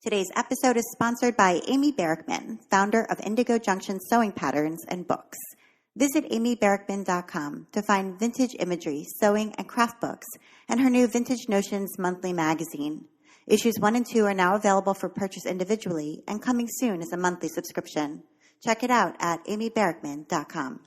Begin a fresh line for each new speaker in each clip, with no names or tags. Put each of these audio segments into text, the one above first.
Today's episode is sponsored by Amy Berrickman, founder of Indigo Junction Sewing Patterns and Books. Visit amyberrickman.com to find vintage imagery, sewing, and craft books, and her new Vintage Notions monthly magazine. Issues 1 and 2 are now available for purchase individually and coming soon as a monthly subscription. Check it out at amyberrickman.com.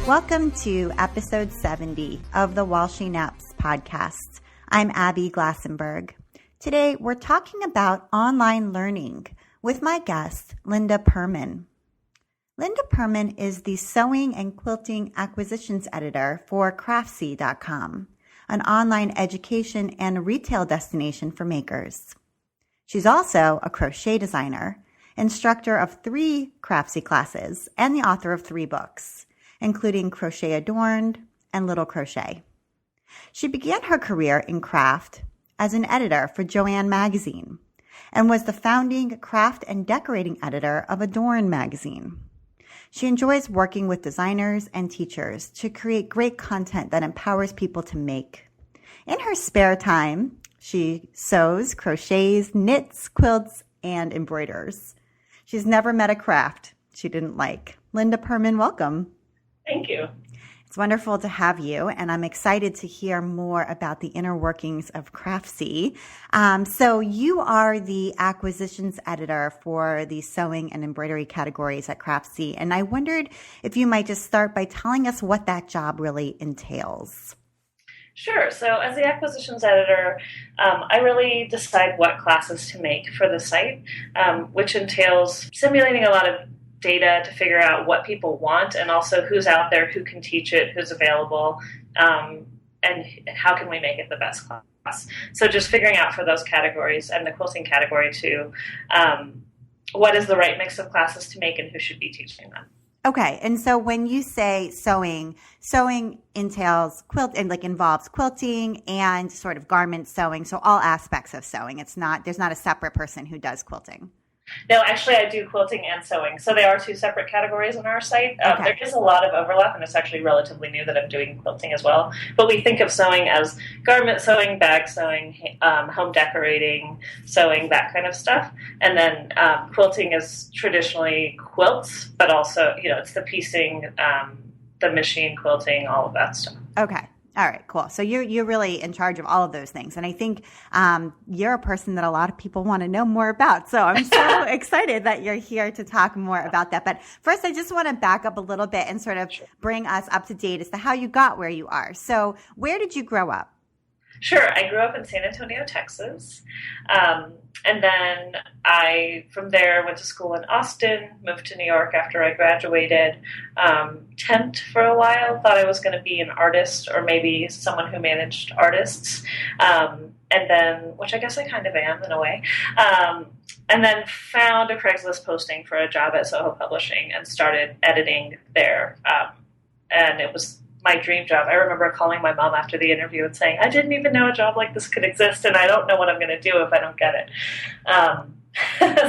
Welcome to episode 70 of the While She Naps podcast. I'm Abby Glassenberg. Today, we're talking about online learning with my guest, Linda Permann. Linda Permann is the sewing and quilting acquisitions editor for Craftsy.com, an online education and retail destination for makers. She's also a crochet designer, instructor of 3 Craftsy classes, and the author of 3 books, including Crochet Adorned and Little Crochet. She began her career in craft as an editor for Joanne magazine and was the founding craft and decorating editor of Adorn magazine. She enjoys working with designers and teachers to create great content that empowers people to make. In her spare time, she sews, crochets, knits, quilts, and embroiders. She's never met a craft she didn't like. Linda Permann, welcome.
Thank you.
It's wonderful to have you, and I'm excited to hear more about the inner workings of Craftsy. So you are the acquisitions editor for the sewing and embroidery categories at Craftsy, and I wondered if you might just start by telling us what that job really entails.
Sure. So as the acquisitions editor, I really decide what classes to make for the site, which entails simulating a lot of data to figure out what people want and also who's out there, who can teach it, who's available, and how can we make it the best class. So just figuring out for those categories and the quilting category too, what is the right mix of classes to make and who should be teaching them.
Okay. And so when you say sewing entails involves quilting and sort of garment sewing. So all aspects of sewing. There's not a separate person who does quilting.
No, actually, I do quilting and sewing. So they are 2 separate categories on our site.
Okay.
There is a lot of overlap, and it's actually relatively new that I'm doing quilting as well. But we think of sewing as garment sewing, bag sewing, home decorating, sewing, that kind of stuff. And then quilting is traditionally quilts, but also, it's the piecing, the machine quilting, all of that stuff.
Okay. All right, cool. So you're really in charge of all of those things. And I think you're a person that a lot of people want to know more about. So I'm so excited that you're here to talk more about that. But first, I just want to back up a little bit and sort of bring us up to date as to how you got where you are. So where did you grow up?
Sure. I grew up in San Antonio, Texas. And then I, from there, went to school in Austin, moved to New York after I graduated, temped for a while, thought I was going to be an artist or maybe someone who managed artists. And then, which I guess I kind of am in a way. And then found a Craigslist posting for a job at Soho Publishing and started editing there. And it was my dream job. I remember calling my mom after the interview and saying, I didn't even know a job like this could exist, and I don't know what I'm going to do if I don't get it.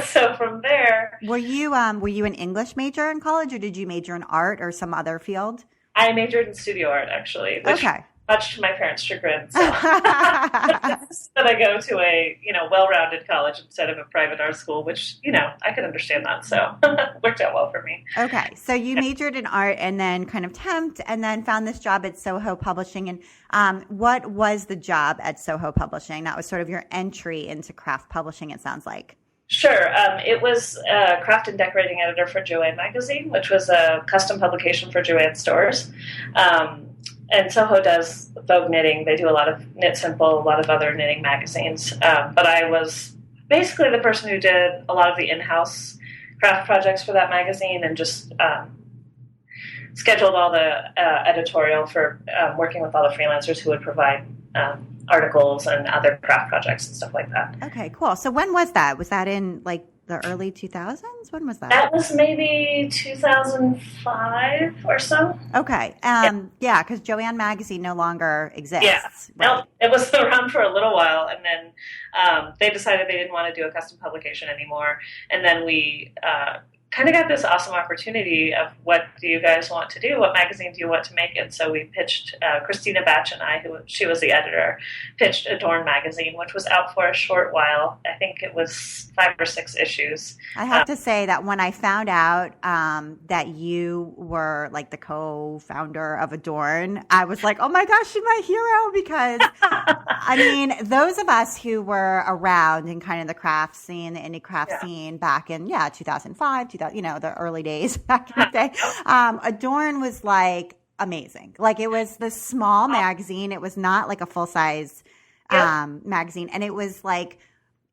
So from there...
Were you an English major in college, or did you major in art or some other field?
I majored in studio art, actually. Which,
okay.
Much to my parents' chagrin. So that I go to a well-rounded college instead of a private art school, which I could understand that. So worked out well for me.
Okay, so you majored in art and then kind of temped, and then found this job at Soho Publishing. And what was the job at Soho Publishing? That was sort of your entry into craft publishing. It sounds like.
Sure. It was a craft and decorating editor for Joanne magazine, which was a custom publication for Joanne stores. And Soho does Vogue knitting. They do a lot of Knit Simple, a lot of other knitting magazines. But I was basically the person who did a lot of the in-house craft projects for that magazine and just scheduled all the editorial for working with all the freelancers who would provide articles and other craft projects and stuff like that.
Okay, cool. So when was that? Was that in the early 2000s? When was that?
That was maybe 2005 or so.
Okay. Yeah, because Joanne magazine no longer exists.
Yeah.
Right?
No, it was around for a little while, and then they decided they didn't want to do a custom publication anymore. And then we kind of got this awesome opportunity of what do you guys want to do? What magazine do you want to make? And so we pitched, Christina Batch and I, she was the editor, pitched Adorn magazine, which was out for a short while. I think it was 5 or 6 issues.
I have to say that when I found out that you were like the co-founder of Adorn, I was like, oh my gosh, she's my hero, because I mean, those of us who were around in kind of the craft scene, the indie craft scene back in, 2005, the early days back in the day, Adorn was like amazing. Like, it was this small magazine. It was not like a full-size magazine. And it was like,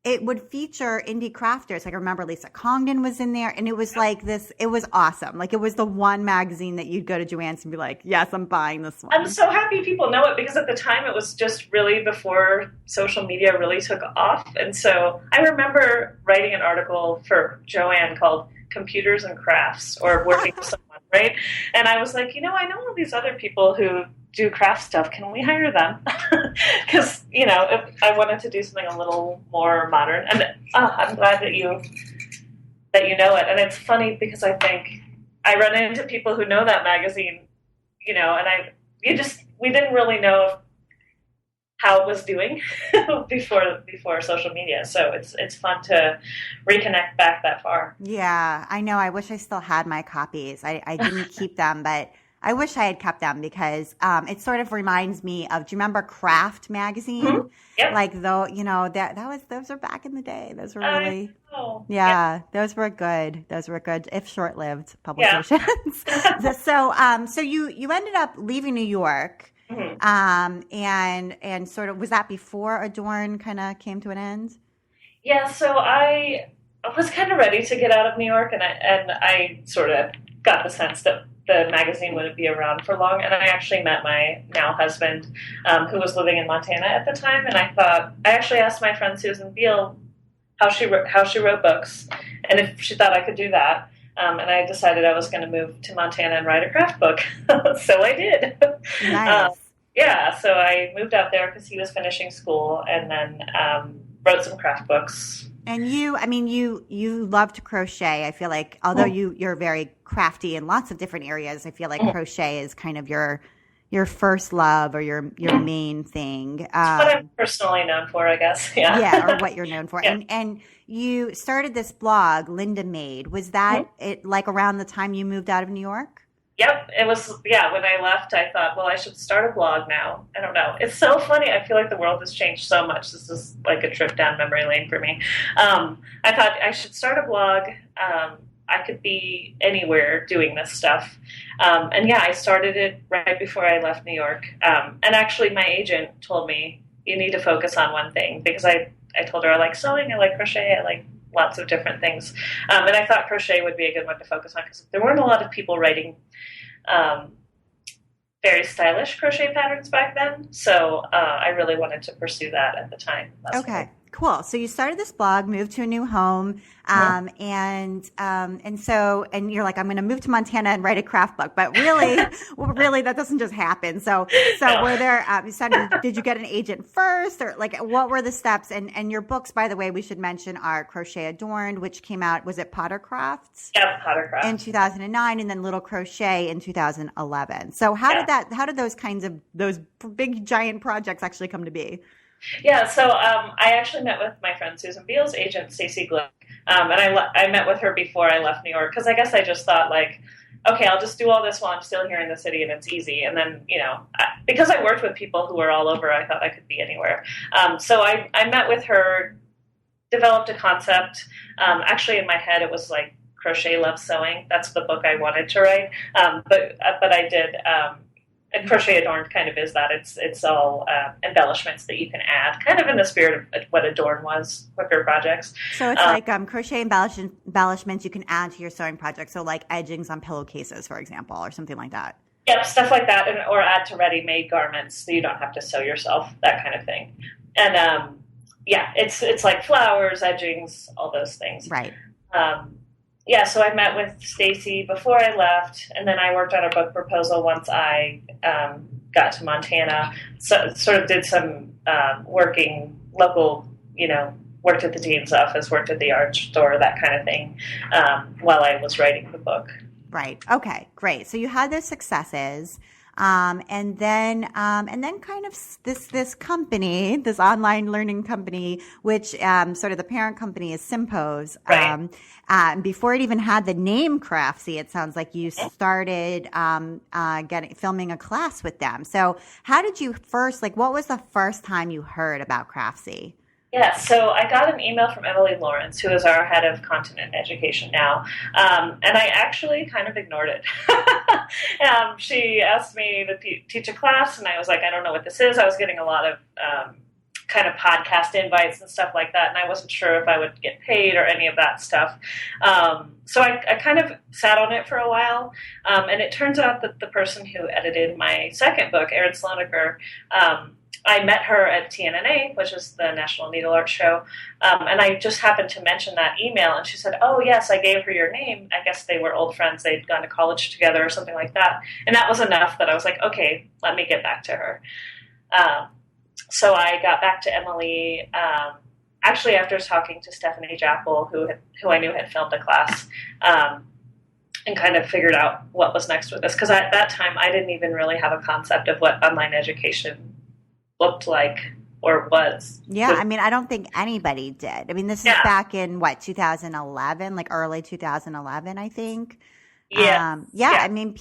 it would feature indie crafters. Like, I remember Lisa Congdon was in there, and it was like this, it was awesome. Like, it was the one magazine that you'd go to Joann's and be like, yes, I'm buying this one.
I'm so happy people know it, because at the time it was just really before social media really took off. And so I remember writing an article for Joann called Computers and Crafts, or Working with Someone, right? And I was like, I know all these other people who do craft stuff. Can we hire them? Because, if I wanted to do something a little more modern. And I'm glad that you know it. And it's funny because I think I run into people who know that magazine, and we didn't really know how it was doing before social media. So it's fun to reconnect back that far.
Yeah, I know. I wish I still had my copies. I didn't keep them, but I wish I had kept them, because it sort of reminds me of, do you remember Craft magazine?
Mm-hmm. Yep.
Like, though, those were back in the day. Those were really, those were good. Those were good, if short-lived publications. Yeah. So you ended up leaving New York. Mm-hmm. And sort of, was that before Adorn kind of came to an end?
Yeah, so I was kind of ready to get out of New York, and I sort of got the sense that the magazine wouldn't be around for long. And I actually met my now husband, who was living in Montana at the time, and I actually asked my friend Susan Beal how she wrote books, and if she thought I could do that. And I decided I was going to move to Montana and write a craft book. So I did.
Nice.
So I moved out there because he was finishing school, and then wrote some craft books.
And you love to crochet. I feel like, although you're very crafty in lots of different areas, I feel like crochet is kind of your first love, or your main thing.
It's what I'm personally known for, I guess. Yeah.
Yeah, or what you're known for.
Yeah.
And you started this blog, Linda Made. Was that it, like around the time you moved out of New York?
Yep, it was, when I left, I thought, well, I should start a blog now. I don't know. It's so funny. I feel like the world has changed so much. This is like a trip down memory lane for me. I thought I should start a blog. I could be anywhere doing this stuff. I started it right before I left New York. And actually, my agent told me, you need to focus on one thing, because I told her I like sewing, I like crochet, I like lots of different things. And I thought crochet would be a good one to focus on, because there weren't a lot of people writing very stylish crochet patterns back then. So I really wanted to pursue that at the time.
Okay, cool. So you started this blog, moved to a new home, and you're like, I'm going to move to Montana and write a craft book. But really, really, that doesn't just happen. So
No.
were there? Did you get an agent first, or like what were the steps? And your books, by the way, we should mention, are Crochet Adorned, which came out, was it Potter Crafts?
Yeah, Potter Crafts
in 2009, and then Little Crochet in 2011. So how did those big giant projects actually come to be?
Yeah, so I actually met with my friend Susan Beal's agent, Stacey Glick, and I met with her before I left New York, because I guess I just thought, like, okay, I'll just do all this while I'm still here in the city, and it's easy. And then, because I worked with people who were all over, I thought I could be anywhere. So I met with her, developed a concept. Actually, in my head, it was like Crochet Loves Sewing. That's the book I wanted to write. But I did... And Crochet Adorned kind of is that. It's all embellishments that you can add, kind of in the spirit of what Adorn was with her projects.
So it's like crochet embellishments you can add to your sewing project. So like edgings on pillowcases, for example, or something like that.
Yep, stuff like that, or add to ready-made garments so you don't have to sew yourself, that kind of thing. And it's like flowers, edgings, all those things.
Right.
So I met with Stacey before I left, and then I worked on a book proposal once I got to Montana. So sort of did some working local, worked at the dean's office, worked at the art store, that kind of thing, while I was writing the book.
Right. Okay, great. So you had those successes. And then kind of this company, this online learning company, which sort of the parent company is Simpose.
Right.
Before it even had the name Craftsy, it sounds like you started filming a class with them. So how did you first, what was the first time you heard about Craftsy?
Yeah, so I got an email from Emily Lawrence, who is our head of content and education now, and I actually kind of ignored it. She asked me to teach a class, and I was like, I don't know what this is. I was getting a lot of kind of podcast invites and stuff like that, and I wasn't sure if I would get paid or any of that stuff. So I kind of sat on it for a while, and it turns out that the person who edited my second book, Erin Sloneker, I met her at TNNA, which is the National Needle Art Show, and I just happened to mention that email, and she said, oh, yes, I gave her your name. I guess they were old friends. They'd gone to college together or something like that, and that was enough that I was like, okay, let me get back to her. So I got back to Emily, actually after talking to Stephanie Jappel, who I knew had filmed a class, and kind of figured out what was next with this, because at that time I didn't even really have a concept of what online education looked like or was.
Yeah, I mean, I don't think anybody did. I mean, this is back in, 2011, early 2011, I think.
Yeah.
I mean,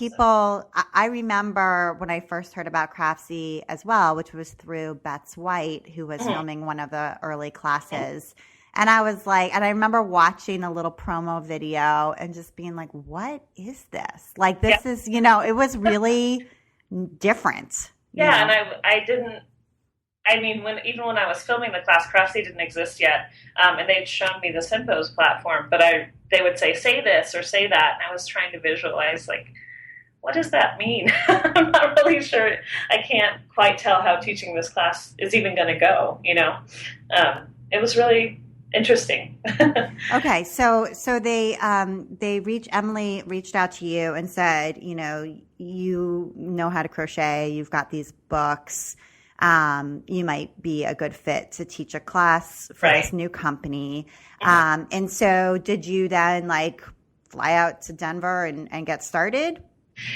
I remember when I first heard about Craftsy as well, which was through Betts White, who was filming one of the early classes. And I was like, and I remember watching a little promo video and just being like, what is this? This is, it was really different.
Yeah, and I didn't. I mean, even when I was filming the class, Craftsy didn't exist yet, and they'd shown me the Simpose platform, but they would say this or say that, and I was trying to visualize, what does that mean? I'm not really sure. I can't quite tell how teaching this class is even going to go, It was really interesting.
Okay, so Emily reached out to you and said, you know how to crochet, you've got these books, you might be a good fit to teach a class for this new company. And so did you then fly out to Denver and get started?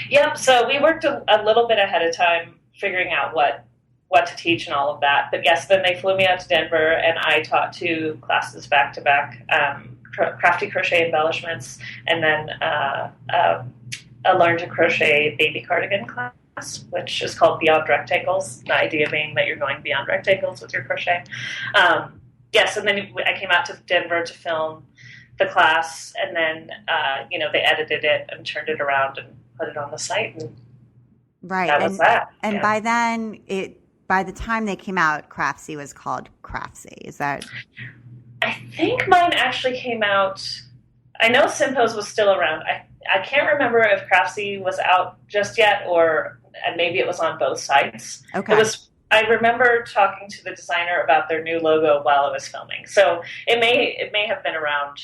Yep. So we worked a little bit ahead of time figuring out what to teach and all of that. But yes, then they flew me out to Denver and I taught 2 classes back to back, crafty crochet embellishments, and then a learn to crochet baby cardigan class, which is called Beyond Rectangles. The idea being that you're going beyond rectangles with your crochet. Yes, and then I came out to Denver to film the class, and then they edited it and turned it around and put it on the site, and that was that.
And by then, by the time they came out, Craftsy was called Craftsy. Is that?
I think mine actually came out. I know Simpose was still around. I can't remember if Craftsy was out just yet, and maybe it was on both sites.
Okay.
I remember talking to the designer about their new logo while I was filming, so it may have been around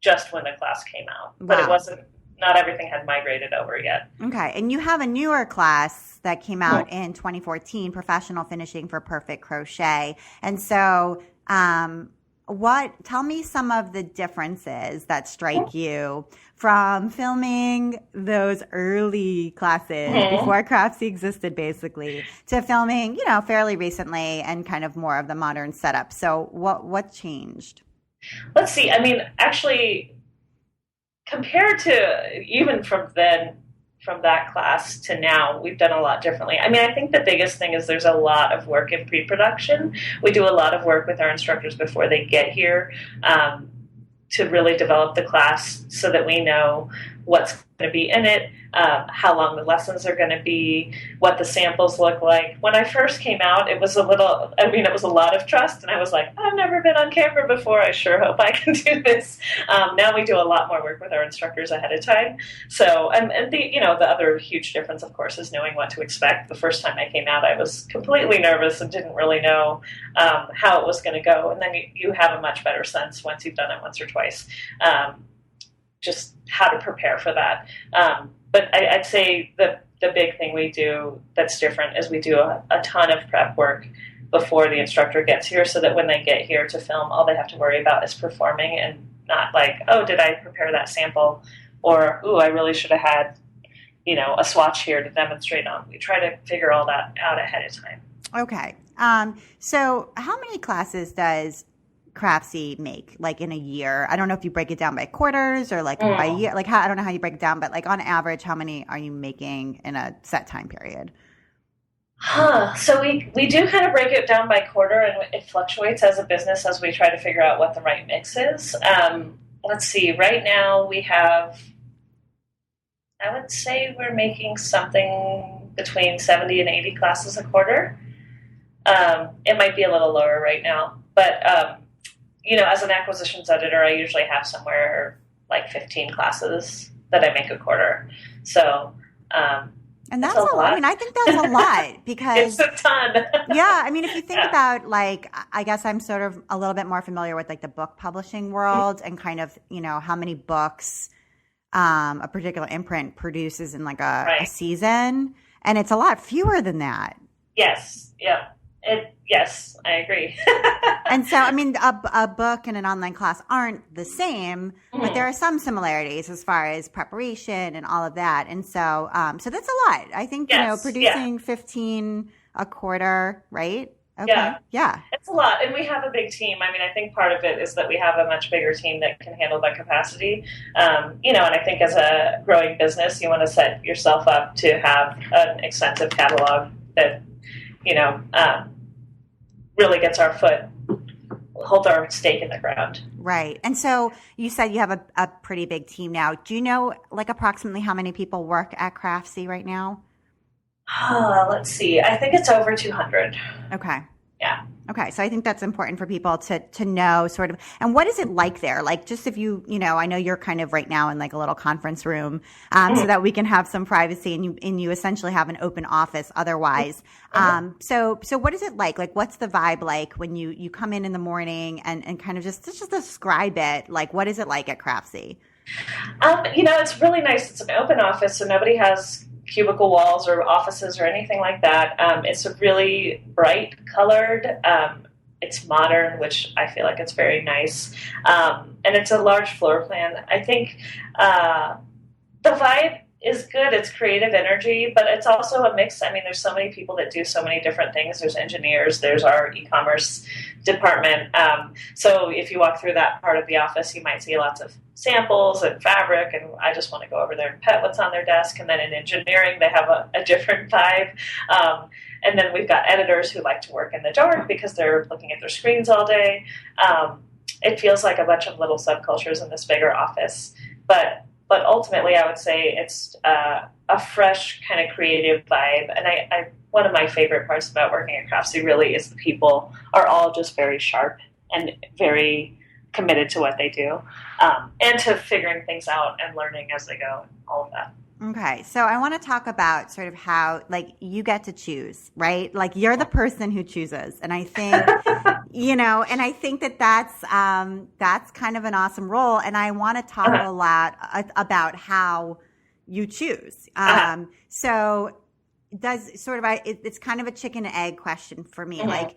just when the class came out, but it wasn't. Not everything had migrated over yet.
Okay, and you have a newer class that came out in 2014, Professional Finishing for Perfect Crochet, and so. Tell me some of the differences that strike you from filming those early classes before Craftsy existed, basically, to filming, fairly recently and kind of more of the modern setup. So what changed?
Let's see. I mean, actually, compared to even from that class to now, we've done a lot differently. I mean, I think the biggest thing is there's a lot of work in pre-production. We do a lot of work with our instructors before they get here to really develop the class so that we know what's going to be in it, how long the lessons are going to be, what the samples look like. When I first came out, it was a lot of trust, and I was like, I've never been on camera before. I sure hope I can do this. Now we do a lot more work with our instructors ahead of time. So, and the other huge difference, of course, is knowing what to expect. The first time I came out, I was completely nervous and didn't really know how it was going to go. And then you have a much better sense once you've done it once or twice. Just how to prepare for that. But I'd say the big thing we do that's different is we do a ton of prep work before the instructor gets here, so that when they get here to film, all they have to worry about is performing, and not like, oh, did I prepare that sample? Or, ooh, I really should have had, a swatch here to demonstrate on. We try to figure all that out ahead of time.
Okay. So how many classes does Craftsy make, like, in a year? I don't know if you break it down by quarters or like by year. Like, I don't know how you break it down, but like on average, how many are you making in a set time period?
So we do kind of break it down by quarter, and it fluctuates as a business as we try to figure out what the right mix is. Let's see. Right now we have, I would say we're making something between 70 and 80 classes a quarter. It might be a little lower right now, but as an acquisitions editor, I usually have somewhere like 15 classes that I make a quarter. So,
and that's a lot. I mean, I think that's a lot because
it's a ton.
Yeah. I mean, if you think about, like, I guess I'm sort of a little bit more familiar with like the book publishing world and kind of, how many books a particular imprint produces in like a season. And it's a lot fewer than that.
Yes. Yeah. Yes, I agree.
And so, I mean, a book and an online class aren't the same, but there are some similarities as far as preparation and all of that. And so, so that's a lot. I think, producing 15 a quarter, right? Okay. Yeah.
It's a lot. And we have a big team. I mean, I think part of it is that we have a much bigger team that can handle that capacity. And I think as a growing business, you want to set yourself up to have an extensive catalog that, really gets holds our stake in the ground.
Right. And so you said you have a pretty big team now. Do you know, like, approximately how many people work at Craftsy right now?
Let's see. I think it's over 200.
Okay.
Yeah.
Okay. So I think that's important for people to know sort of, and what is it like there? Like, just if I know you're kind of right now in like a little conference room, so that we can have some privacy, and you essentially have an open office otherwise. So what is it like? Like, what's the vibe like when you come in the morning and kind of just describe it? Like, what is it like at Craftsy?
It's really nice. It's an open office, so nobody has cubicle walls or offices or anything like that. It's a really bright colored. It's modern, which I feel like it's very nice. And it's a large floor plan. I think the vibe is good. It's creative energy, but it's also a mix. I mean, there's so many people that do so many different things. There's engineers, there's our e-commerce department. So if you walk through that part of the office, you might see lots of samples and fabric, and I just want to go over there and pet what's on their desk. And then in engineering, they have a different vibe. And then we've got editors who like to work in the dark because they're looking at their screens all day. It feels like a bunch of little subcultures in this bigger office. But ultimately, I would say it's a fresh kind of creative vibe. And I one of my favorite parts about working at Craftsy really is the people are all just very sharp and very committed to what they do, and to figuring things out and learning as they go, and all of that.
Okay. So I want to talk about sort of how, like, you get to choose, right? Like, you're the person who chooses. And I think, and I think that's kind of an awesome role. And I want to talk a lot about how you choose. So does sort of, it's kind of a chicken and egg question for me. Like,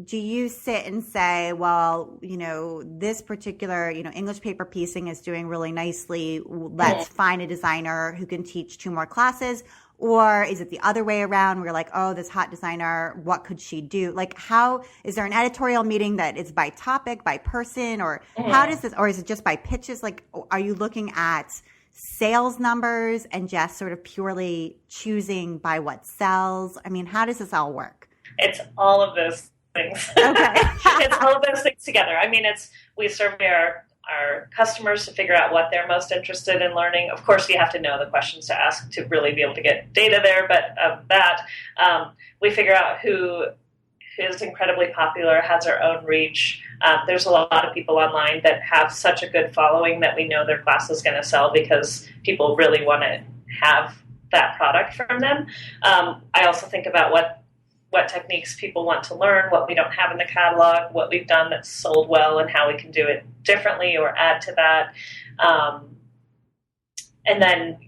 do you sit and say, well, this particular, English paper piecing is doing really nicely. Let's find a designer who can teach 2 more classes. Or is it the other way around? We're like, oh, this hot designer, what could she do? Like, how is there an editorial meeting that is by topic, by person, or how does this, or is it just by pitches? Like, are you looking at sales numbers and just sort of purely choosing by what sells? I mean, how does this all work?
It's all of those things.
Okay.
It's all of those things together. I mean, we survey our customers to figure out what they're most interested in learning. Of course, you have to know the questions to ask to really be able to get data there, but we figure out who is incredibly popular, has their own reach. There's a lot of people online that have such a good following that we know their class is going to sell because people really want to have that product from them. I also think about what techniques people want to learn, what we don't have in the catalog, what we've done that's sold well, and how we can do it differently or add to that. And then,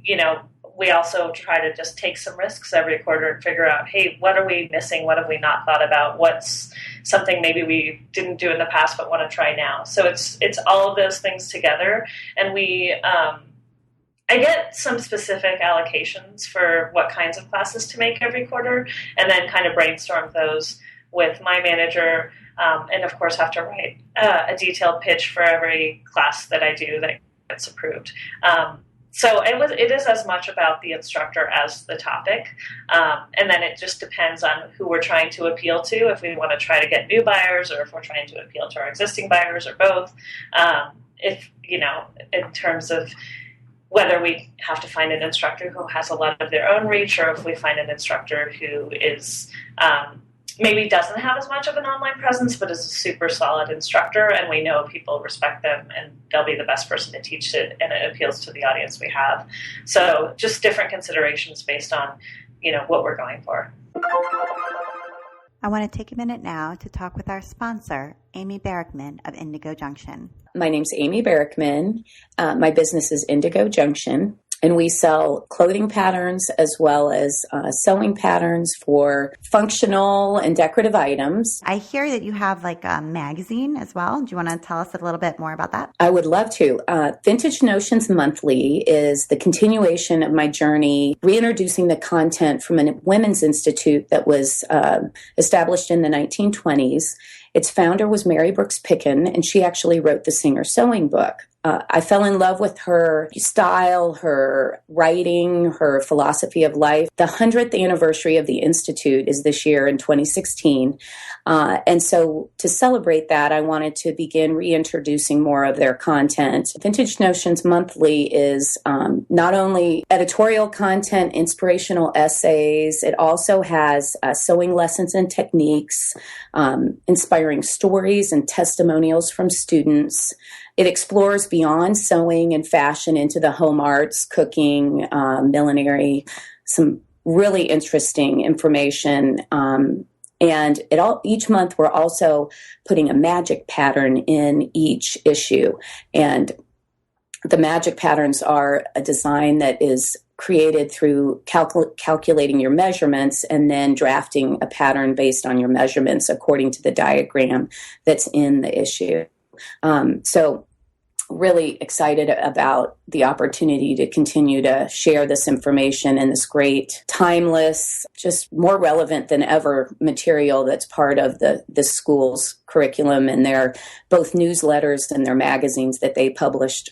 we also try to just take some risks every quarter and figure out, hey, what are we missing? What have we not thought about? What's something maybe we didn't do in the past but want to try now? So it's all of those things together. And I get some specific allocations for what kinds of classes to make every quarter, and then kind of brainstorm those with my manager, and of course have to write a detailed pitch for every class that I do that gets approved. So it is as much about the instructor as the topic, and then it just depends on who we're trying to appeal to, if we want to try to get new buyers or if we're trying to appeal to our existing buyers or both. If, in terms of whether we have to find an instructor who has a lot of their own reach, or if we find an instructor who is maybe doesn't have as much of an online presence, but is a super solid instructor, and we know people respect them and they'll be the best person to teach it, and it appeals to the audience we have. So just different considerations based on, what we're going for.
I want to take a minute now to talk with our sponsor, Amy Barrickman of Indigo Junction.
My name's Amy Barrickman. My business is Indigo Junction, and we sell clothing patterns as well as sewing patterns for functional and decorative items.
I hear that you have like a magazine as well. Do you want to tell us a little bit more about that?
I would love to. Vintage Notions Monthly is the continuation of my journey, reintroducing the content from a women's institute that was established in the 1920s. Its founder was Mary Brooks Picken, and she actually wrote the Singer Sewing book. I fell in love with her style, her writing, her philosophy of life. The 100th anniversary of the Institute is this year in 2016. And so to celebrate that, I wanted to begin reintroducing more of their content. Vintage Notions Monthly is not only editorial content, inspirational essays, it also has sewing lessons and techniques, inspiring stories and testimonials from students. It explores beyond sewing and fashion into the home arts, cooking, millinery, some really interesting information. And each month we're also putting a magic pattern in each issue. And the magic patterns are a design that is created through calculating your measurements and then drafting a pattern based on your measurements according to the diagram that's in the issue. So really excited about the opportunity to continue to share this information and this great, timeless, just more relevant than ever material that's part of the school's curriculum and their both newsletters and their magazines that they published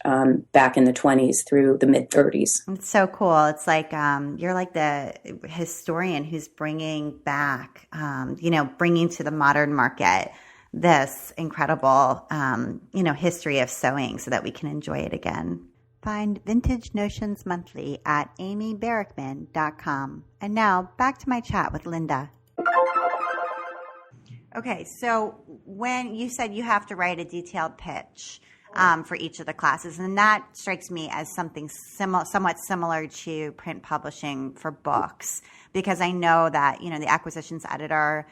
back in the 20s through the mid-30s.
It's so cool. It's like you're like the historian who's bringing back, bringing to the modern market this incredible, history of sewing so that we can enjoy it again. Find Vintage Notions Monthly at amybarrickman.com. And now back to my chat with Linda. Okay, so when you said you have to write a detailed pitch for each of the classes, and that strikes me as something somewhat similar to print publishing for books, because I know that, the acquisitions editor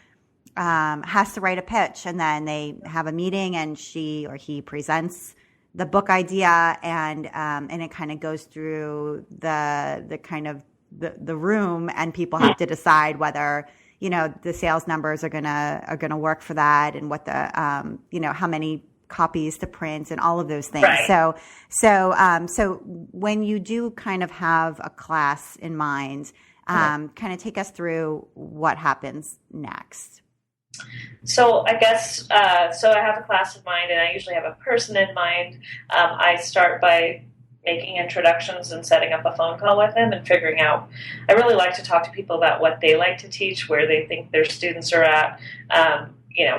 has to write a pitch, and then they have a meeting and she or he presents the book idea, and it kind of goes through the kind of the room, and people have to decide whether the sales numbers are gonna work for that, and what the how many copies to print and all of those things. Right. So when you do kind of have a class in mind, kind of take us through what happens next.
So I guess, so I have a class in mind, and I usually have a person in mind. I start by making introductions and setting up a phone call with them and figuring out, I really like to talk to people about what they like to teach, where they think their students are at,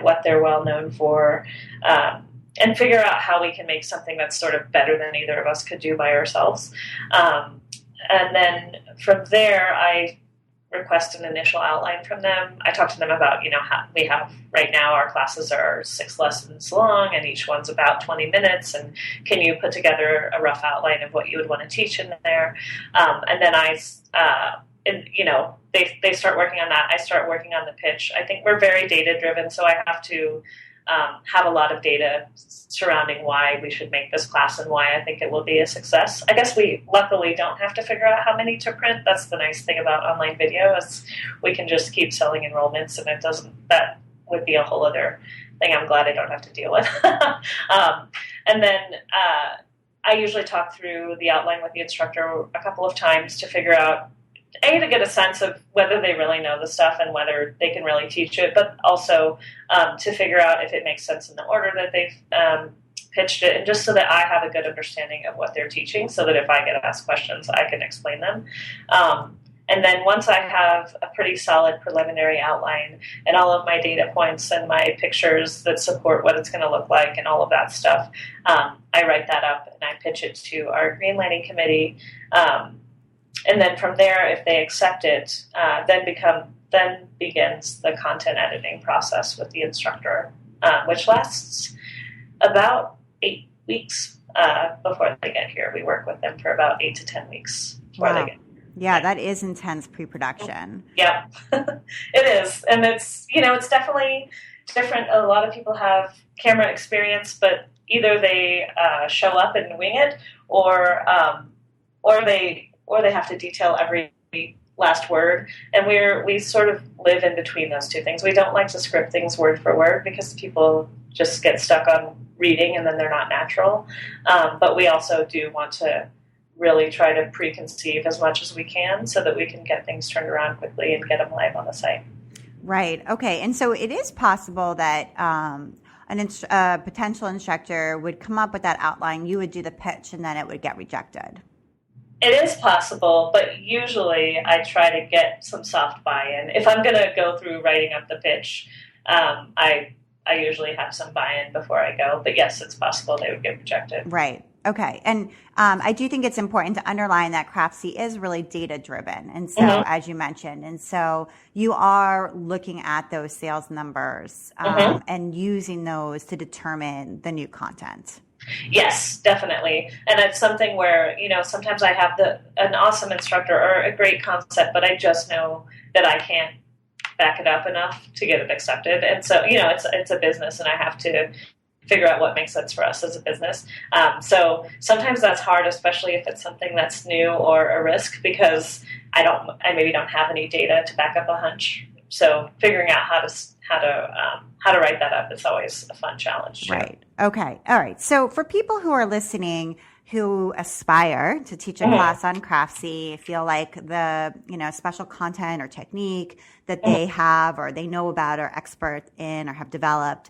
what they're well known for, and figure out how we can make something that's sort of better than either of us could do by ourselves. And then from there, I request an initial outline from them. I talk to them about, how we have right now, our classes are 6 lessons long, and each one's about 20 minutes. And can you put together a rough outline of what you would want to teach in there? And then they start working on that. I start working on the pitch. I think we're very data driven, so I have to have a lot of data surrounding why we should make this class and why I think it will be a success. I guess we luckily don't have to figure out how many to print. That's the nice thing about online video, is we can just keep selling enrollments, and that would be a whole other thing I'm glad I don't have to deal with. And then I usually talk through the outline with the instructor a couple of times to figure out, to get a sense of whether they really know the stuff and whether they can really teach it, but also to figure out if it makes sense in the order that they've pitched it, and just so that I have a good understanding of what they're teaching, so that if I get asked questions, I can explain them. And then once I have a pretty solid preliminary outline and all of my data points and my pictures that support what it's going to look like and all of that stuff, I write that up and I pitch it to our greenlighting committee. And then from there, if they accept it, then begins the content editing process with the instructor, which lasts about 8 weeks before they get here. We work with them for about 8 to 10 weeks before they get here.
Yeah, that is intense pre-production.
Yeah, it is. And it's definitely different. A lot of people have camera experience, but either they show up and wing it, or they have to detail every last word. And we sort of live in between those two things. We don't like to script things word for word because people just get stuck on reading and then they're not natural. But we also do want to really try to preconceive as much as we can so that we can get things turned around quickly and get them live on the site.
Right. Okay. And so it is possible that a potential instructor would come up with that outline, you would do the pitch, and then it would get rejected.
It is possible, but usually I try to get some soft buy-in. If I'm going to go through writing up the pitch, I usually have some buy-in before I go. But yes, it's possible they would get rejected.
Right. Okay. And I do think it's important to underline that Craftsy is really data-driven. And so, as you mentioned, and so you are looking at those sales numbers and using those to determine the new content.
Yes, definitely. And it's something where, sometimes I have an awesome instructor or a great concept, but I just know that I can't back it up enough to get it accepted. And so, it's a business, and I have to figure out what makes sense for us as a business. So sometimes that's hard, especially if it's something that's new or a risk, because I maybe don't have any data to back up a hunch. So figuring out how to write that up is always a fun challenge.
Right. Okay. All right. So for people who are listening who aspire to teach a class on Craftsy, feel like the special content or technique that they have or they know about or expert in or have developed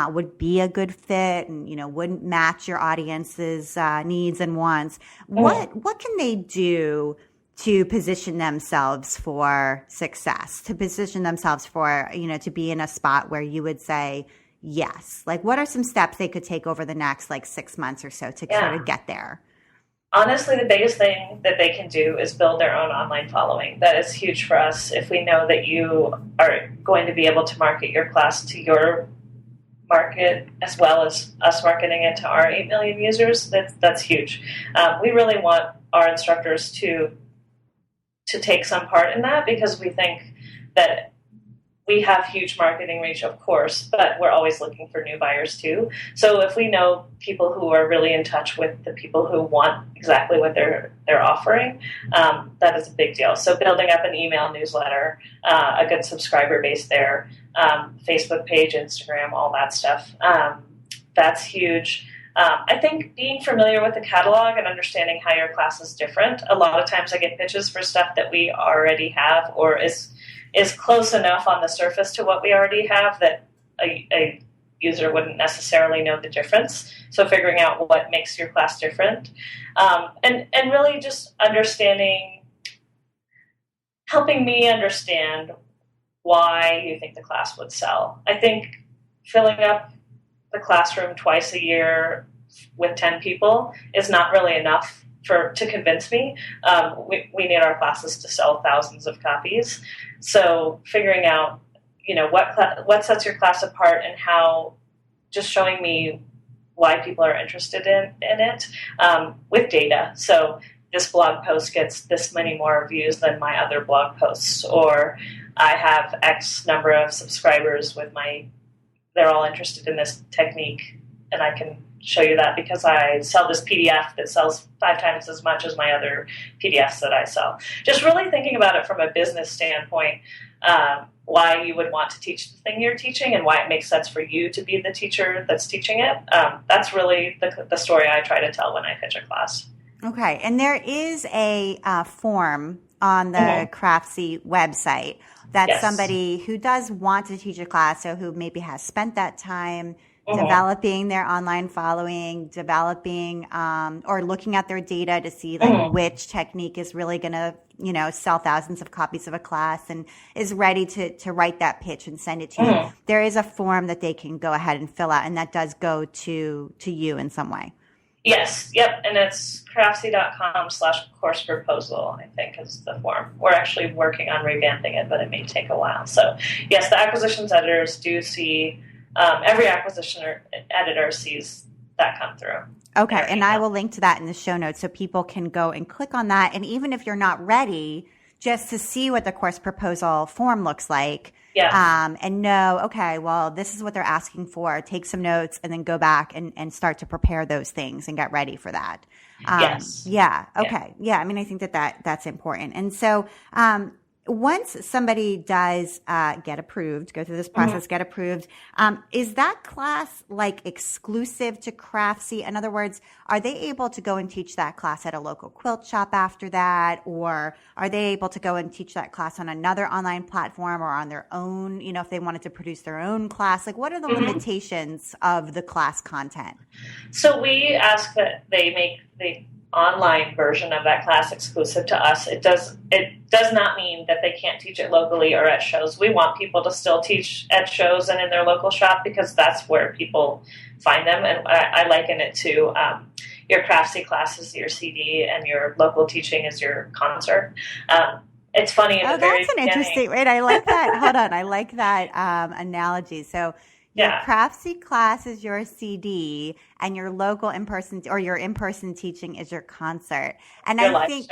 would be a good fit and wouldn't match your audience's needs and wants. What can they do to position themselves for success? To position themselves for to be in a spot where you would say yes. Like, what are some steps they could take over the next 6 months or so to sort of get there?
Honestly, the biggest thing that they can do is build their own online following. That is huge for us. If we know that you are going to be able to market your class to your market as well as us marketing it to our 8 million users, that's huge. We really want our instructors to take some part in that, because we think that we have huge marketing reach, of course, but we're always looking for new buyers too. So if we know people who are really in touch with the people who want exactly what they're offering, that is a big deal. So building up an email newsletter, a good subscriber base there, Facebook page, Instagram, all that stuff, that's huge. I think being familiar with the catalog and understanding how your class is different. A lot of times I get pitches for stuff that we already have or is close enough on the surface to what we already have that a user wouldn't necessarily know the difference. So figuring out what makes your class different. And really just helping me understand why you think the class would sell. I think filling up the classroom twice a year with 10 people is not really enough to convince me. We need our classes to sell thousands of copies. So figuring out, what sets your class apart and how, just showing me why people are interested in it with data. So this blog post gets this many more views than my other blog posts, or I have X number of subscribers with they're all interested in this technique, and I can show you that because I sell this PDF that sells 5 times as much as my other PDFs that I sell. Just really thinking about it from a business standpoint, why you would want to teach the thing you're teaching and why it makes sense for you to be the teacher that's teaching it. That's really the story I try to tell when I pitch a class.
Okay, and there is a form on the Craftsy website that somebody who does want to teach a class, so who maybe has spent that time developing their online following, developing or looking at their data to see like which technique is really going to, sell thousands of copies of a class and is ready to write that pitch and send it to you. There is a form that they can go ahead and fill out, and that does go to you in some way.
Yes. Yep. And it's craftsy.com/course proposal, I think, is the form. We're actually working on revamping it, but it may take a while. So yes, the acquisitions editors do see, every acquisition editor sees that come through.
Okay. And I will link to that in the show notes so people can go and click on that. And even if you're not ready, just to see what the course proposal form looks like. Yeah. And know, okay, well, this is what they're asking for. Take some notes and then go back and start to prepare those things and get ready for that.
Yes.
Yeah. Okay. Yeah. I mean, I think that's important. And so, once somebody does get approved, go through this process, get approved, is that class like exclusive to Craftsy? In other words, are they able to go and teach that class at a local quilt shop after that? Or are they able to go and teach that class on another online platform or on their own, if they wanted to produce their own class? Like, what are the limitations of the class content?
So we ask that they make the online version of that class exclusive to us. It does not mean that they can't teach it locally or at shows. We want people to still teach at shows and in their local shop because that's where people find them. And I liken it to your Craftsy class is your CD and your local teaching is your concert. It's funny.
That's an interesting, right? I like that. Hold on. I like that analogy. So your Craftsy class is your CD, and your local in-person or your in-person teaching is your concert. And
your
I think,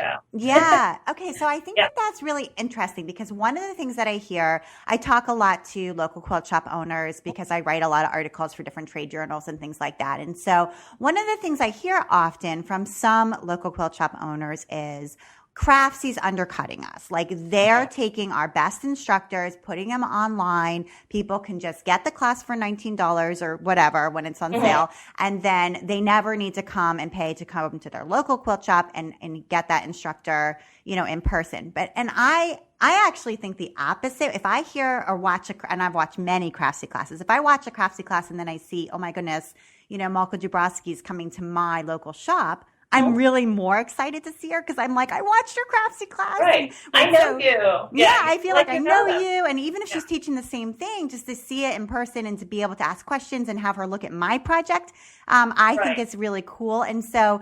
okay. So I think that's really interesting because one of the things that I hear, I talk a lot to local quilt shop owners because I write a lot of articles for different trade journals and things like that. And so one of the things I hear often from some local quilt shop owners is, Craftsy's undercutting us. Like they're taking our best instructors, putting them online. People can just get the class for $19 or whatever when it's on sale. And then they never need to come and pay to come to their local quilt shop and get that instructor, in person. And I actually think the opposite. If I hear or watch and I've watched many Craftsy classes, if I watch a Craftsy class and then I see, oh my goodness, Malka Jubrowski's coming to my local shop, I'm really more excited to see her because I'm like, I watched your Craftsy class.
Right. I know you.
Yeah, I feel like I know you. And even if she's teaching the same thing, just to see it in person and to be able to ask questions and have her look at my project, I think it's really cool. And so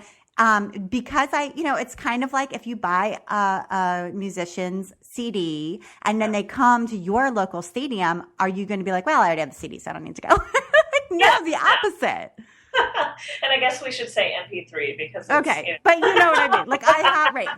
because it's kind of like if you buy a musician's CD and then they come to your local stadium, are you going to be like, well, I already have the CD, so I don't need to go? No, the opposite.
And I guess we should say MP3 because
okay, but you know what I mean. Like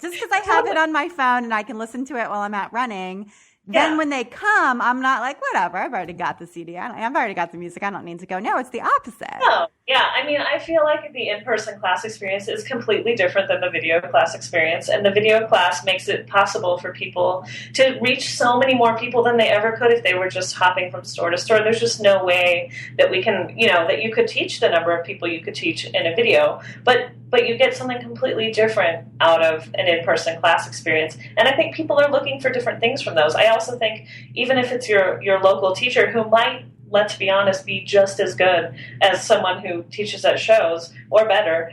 just because I have it on my phone and I can listen to it while I'm out running. Then when they come, I'm not like, whatever, I've already got the CD. I've already got the music. I don't need to go. No, it's the opposite.
No, yeah. I mean, I feel like the in-person class experience is completely different than the video class experience. And the video class makes it possible for people to reach so many more people than they ever could if they were just hopping from store to store. There's just no way that we can, that you could teach the number of people you could teach in a video. But you get something completely different out of an in-person class experience. And I think people are looking for different things from those. I also think even if it's your local teacher who might, let's be honest, be just as good as someone who teaches at shows or better,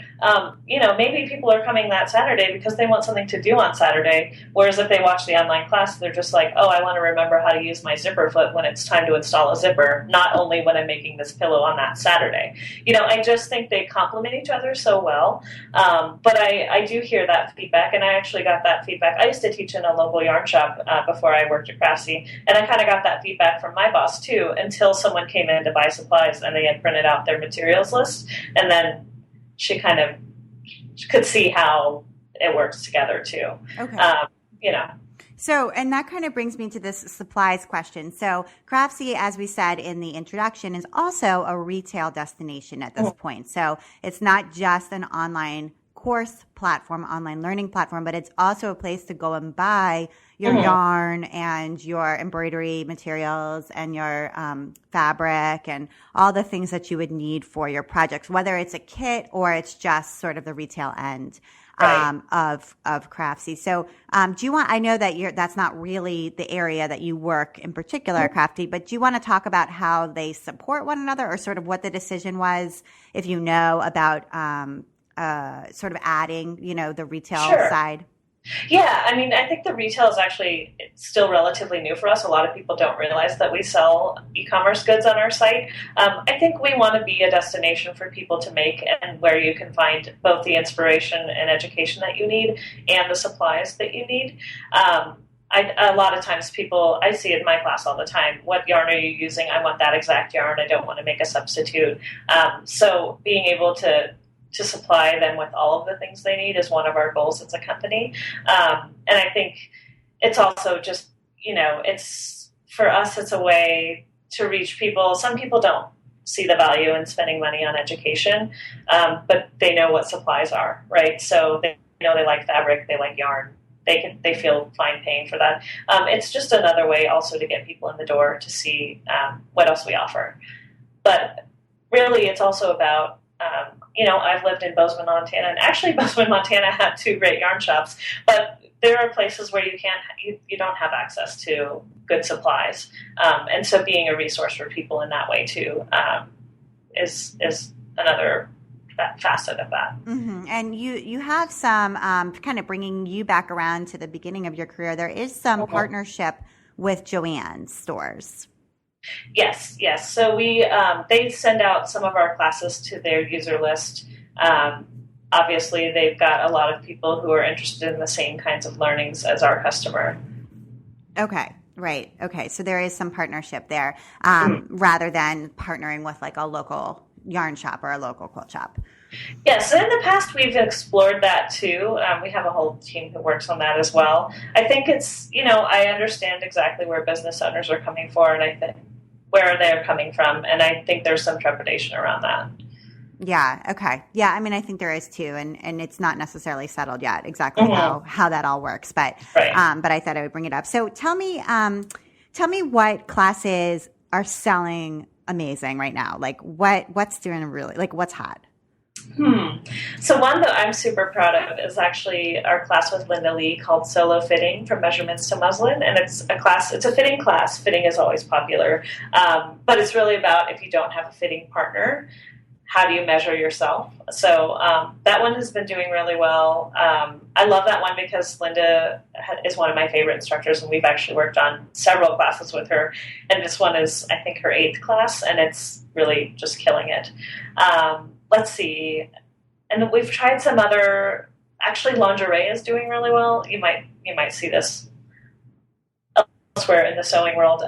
maybe people are coming that Saturday because they want something to do on Saturday. Whereas if they watch the online class, they're just like, oh, I want to remember how to use my zipper foot when it's time to install a zipper, not only when I'm making this pillow on that Saturday. I just think they complement each other so well. But I do hear that feedback, and I actually got that feedback. I used to teach in a local yarn shop before I worked at Craftsy, and I kind of got that feedback from my boss too until someone came in to buy supplies and they had printed out their materials list, and then she kind of could see how it works together too.
Okay. So, and that kind of brings me to this supplies question. So, Craftsy, as we said in the introduction, is also a retail destination at this point. So, it's not just an online course platform, online learning platform, but it's also a place to go and buy your yarn and your embroidery materials and your fabric and all the things that you would need for your projects, whether it's a kit or it's just sort of the retail end. Of Craftsy. So, do you want? I know that that's not really the area that you work in particular, Craftsy, but do you want to talk about how they support one another, or sort of what the decision was, if you know about sort of adding, the retail side?
Yeah, I mean, I think the retail is actually still relatively new for us. A lot of people don't realize that we sell e-commerce goods on our site. I think we want to be a destination for people to make, and where you can find both the inspiration and education that you need and the supplies that you need. A lot of times I see it in my class all the time, what yarn are you using? I want that exact yarn. I don't want to make a substitute. So being able to supply them with all of the things they need is one of our goals as a company. And I think it's also just, for us, it's a way to reach people. Some people don't see the value in spending money on education, but they know what supplies are, right? So they know they like fabric, they like yarn. They feel fine paying for that. It's just another way also to get people in the door to see what else we offer. But really, it's also about I've lived in Bozeman, Montana, and actually Bozeman, Montana had 2 great yarn shops, but there are places where you don't have access to good supplies. And so being a resource for people in that way too is another facet of that.
Mm-hmm. And you have some kind of bringing you back around to the beginning of your career. There is some partnership with Joann's stores.
Yes. So they send out some of our classes to their user list. Obviously, they've got a lot of people who are interested in the same kinds of learnings as our customer. Okay.
Right. Okay. So there is some partnership there, rather than partnering with like a local yarn shop or a local quilt shop.
Yes, in the past we've explored that too. We have a whole team who works on that as well. I think it's, I understand exactly where business owners are coming from, and I think where they're coming from, and I think there's some trepidation around that.
Yeah. Okay. Yeah. I mean, I think there is too, and it's not necessarily settled yet exactly how that all works, but but I thought I would bring it up. So tell me what classes are selling amazing right now. Like what's doing really, like what's hot?
So one that I'm super proud of is actually our class with Linda Lee called Solo Fitting, From Measurements to Muslin. And it's a fitting class. Fitting is always popular. But it's really about, if you don't have a fitting partner, how do you measure yourself? So that one has been doing really well. I love that one because Linda is one of my favorite instructors, and we've actually worked on several classes with her. And this one is, I think, her 8th class, and it's really just killing it. Let's see. And we've tried some other, actually lingerie is doing really well. You might see this elsewhere in the sewing world.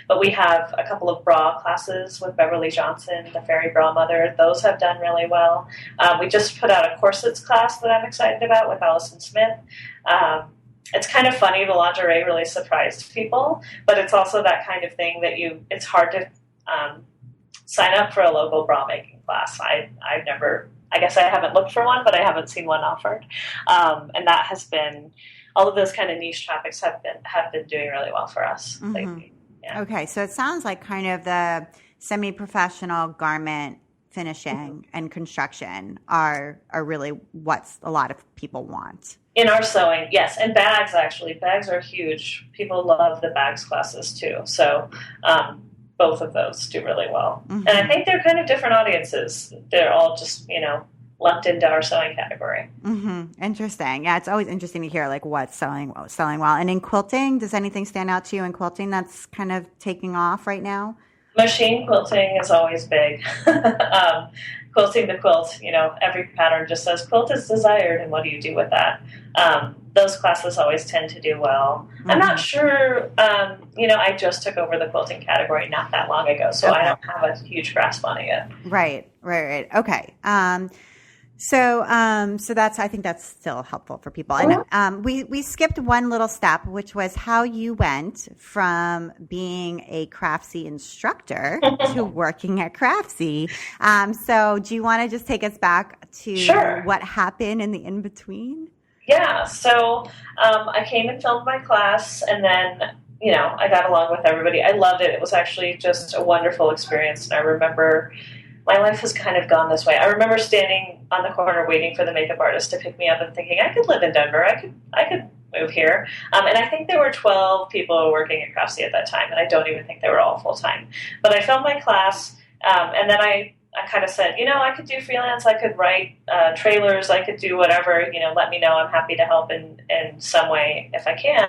But we have a couple of bra classes with Beverly Johnson, the Fairy Bra Mother. Those have done really well. We just put out a corsets class that I'm excited about with Allison Smith. It's kind of funny. The lingerie really surprised people, but it's also that kind of thing that it's hard to sign up for a local bra making class. I guess I haven't looked for one, but I haven't seen one offered. And that has been, all of those kind of niche topics have been doing really well for us lately. Yeah.
Okay. So it sounds like kind of the semi-professional garment finishing and construction are really what a lot of people want.
In our sewing, yes. And bags, actually. Bags are huge. People love the bags classes too. So, both of those do really well. And I think they're kind of different audiences. They're all just, lumped into our sewing category.
Interesting. Yeah, it's always interesting to hear like what's selling well. And in quilting, does anything stand out to you in quilting that's kind of taking off right now?
Machine quilting is always big. Quilting the quilt, every pattern just says quilt is desired, and what do you do with that? Those classes always tend to do well. I'm not sure, I just took over the quilting category not that long ago, so I don't have a huge grasp on it yet.
Right. Okay. So that's, I think that's still helpful for people. And we skipped one little step, which was how you went from being a Craftsy instructor to working at Craftsy. So do you want to just take us back to what happened in the in-between?
Yeah. So I came and filmed my class, and then, I got along with everybody. I loved it. It was actually just a wonderful experience. And I remember my life has kind of gone this way. I remember standing on the corner waiting for the makeup artist to pick me up and thinking, I could live in Denver. I could move here. And I think there were 12 people working at Craftsy at that time, and I don't even think they were all full-time. But I filmed my class, and then I kind of said, I could do freelance. I could write trailers. I could do whatever, let me know. I'm happy to help in some way if I can.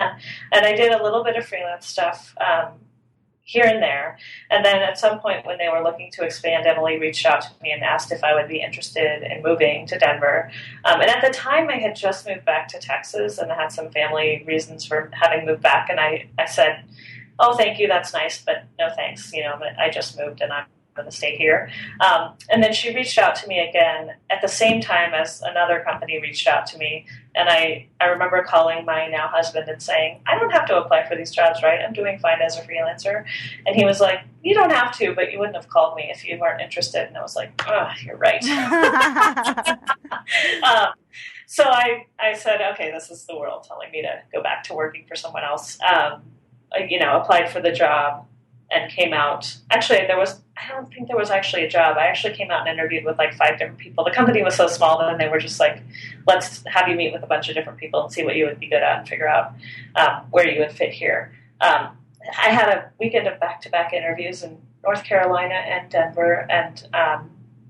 And I did a little bit of freelance stuff here and there. And then at some point when they were looking to expand, Emily reached out to me and asked if I would be interested in moving to Denver. And at the time I had just moved back to Texas and had some family reasons for having moved back. And I said, oh, thank you. That's nice, but no thanks. I just moved and I'm going to stay here. And then she reached out to me again at the same time as another company reached out to me. And I remember calling my now husband and saying, I don't have to apply for these jobs, right? I'm doing fine as a freelancer. And he was like, you don't have to, but you wouldn't have called me if you weren't interested. And I was like, oh, you're right. So I said, okay, this is the world telling me to go back to working for someone else. I applied for the job and came out. Actually, I don't think there was actually a job. I actually came out and interviewed with like 5 different people. The company was so small that they were just like, let's have you meet with a bunch of different people and see what you would be good at and figure out where you would fit here. I had a weekend of back-to-back interviews in North Carolina and Denver, and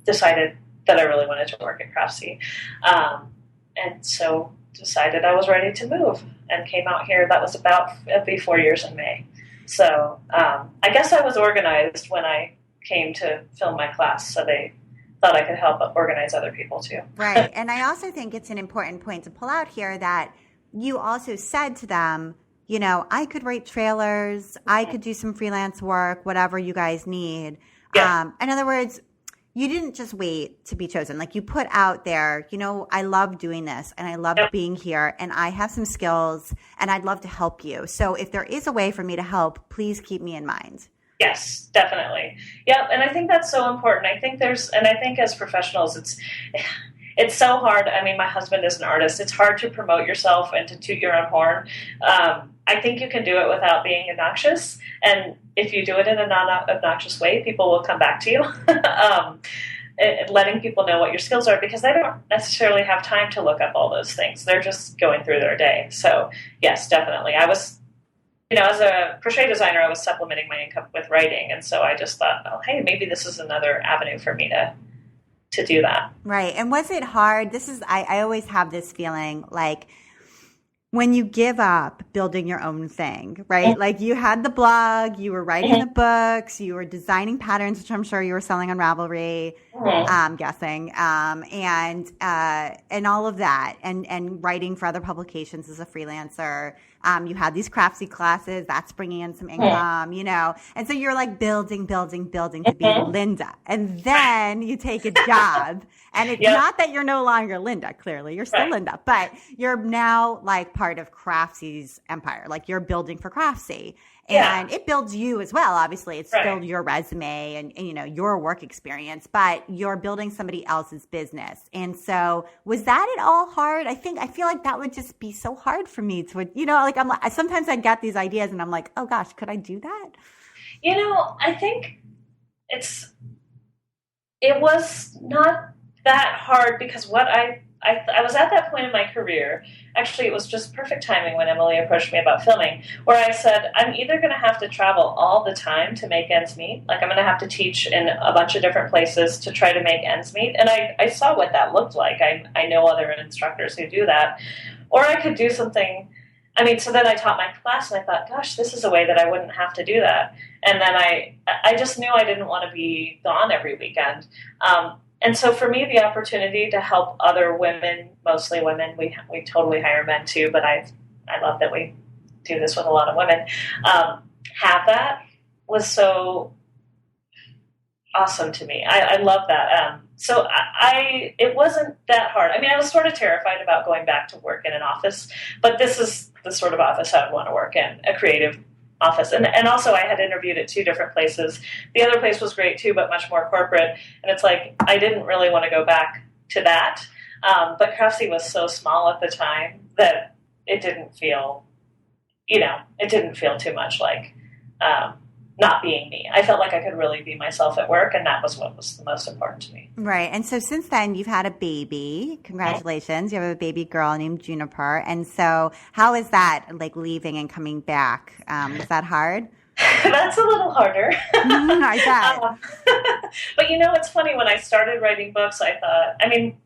decided that I really wanted to work at Craftsy. And so decided I was ready to move and came out here. That was it'll be 4 years in May. So I guess I was organized when I came to film my class, so they thought I could help organize other people too.
Right. And I also think it's an important point to pull out here that you also said to them, I could write trailers, I could do some freelance work, whatever you guys need.
Yeah.
In other words, you didn't just wait to be chosen. Like you put out there, I love doing this and I love being here and I have some skills and I'd love to help you. So if there is a way for me to help, please keep me in mind.
Yes, definitely. Yeah. And I think that's so important. I think as professionals, it's so hard. I mean, my husband is an artist. It's hard to promote yourself and to toot your own horn. I think you can do it without being obnoxious. And if you do it in a non-obnoxious way, people will come back to you. Letting people know what your skills are, because they don't necessarily have time to look up all those things. They're just going through their day. So yes, definitely. I was, as a crochet designer, I was supplementing my income with writing. And so I just thought, oh, hey, maybe this is another avenue for me to do that.
Right. And was it hard? I always have this feeling like when you give up building your own thing, right? Mm-hmm. Like you had the blog, you were writing the books, you were designing patterns, which I'm sure you were selling on Ravelry, I'm guessing, and all of that, and writing for other publications as a freelancer. You had these Craftsy classes, that's bringing in some income, and so you're like building to be Linda. And then you take a job and it's not that you're no longer Linda, clearly you're still Linda, but you're now like part of Craftsy's empire. Like you're building for Craftsy and it builds you as well. Obviously it's still your resume and your work experience, but you're building somebody else's business. And so was that at all hard? I feel like that would just be so hard for me to, sometimes I get these ideas and I'm like, oh gosh, could I do that?
I think it was not that hard because I was at that point in my career. Actually, it was just perfect timing when Emily approached me about filming, where I said, I'm either going to have to travel all the time to make ends meet, like I'm going to have to teach in a bunch of different places to try to make ends meet. And I saw what that looked like. I know other instructors who do that. Or I could do something. So then I taught my class and I thought, gosh, this is a way that I wouldn't have to do that. And then I just knew I didn't want to be gone every weekend. And so for me, the opportunity to help other women, mostly women, we totally hire men too, but I love that we do this with a lot of women, have that was so awesome to me. I love that. So it wasn't that hard. I mean, I was sort of terrified about going back to work in an office, but this is the sort of office I would want to work in, a creative office. And also I had interviewed at 2 different places. The other place was great too, but much more corporate. And it's like, I didn't really want to go back to that. But Craftsy was so small at the time that it didn't feel, it didn't feel too much like not being me. I felt like I could really be myself at work, and that was what was the most important to me.
Right. And so since then, you've had a baby. Congratulations. You have a baby girl named Juniper. And so how is that, like, leaving and coming back? Was that hard?
That's a little harder.
I bet.
But it's funny, when I started writing books, I thought,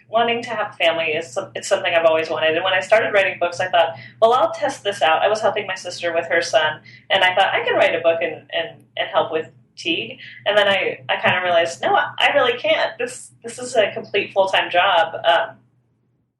wanting to have a family it's something I've always wanted. And when I started writing books, I thought, well, I'll test this out. I was helping my sister with her son, and I thought I can write a book and help with Teague. And then I kind of realized, no, I really can't. This is a complete full-time job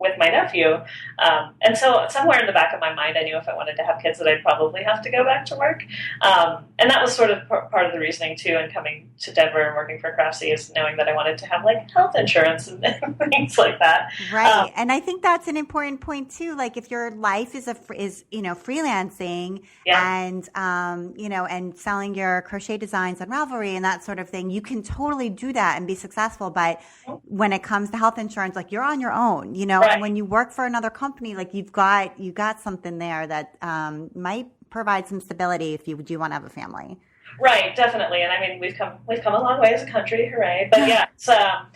with my nephew. And so somewhere in the back of my mind, I knew if I wanted to have kids that I'd probably have to go back to work. And that was sort of part of the reasoning too, in coming to Denver and working for Craftsy, is knowing that I wanted to have like health insurance and things like that.
Right. And I think that's an important point too. Like, if your life is freelancing and, and selling your crochet designs on Ravelry and that sort of thing, you can totally do that and be successful. But when it comes to health insurance, like, you're on your own, Right. And when you work for another company, like, you got something there that might provide some stability if you do want to have a family.
Right, definitely. And we've come a long way as a country, hooray. But yeah, it's, I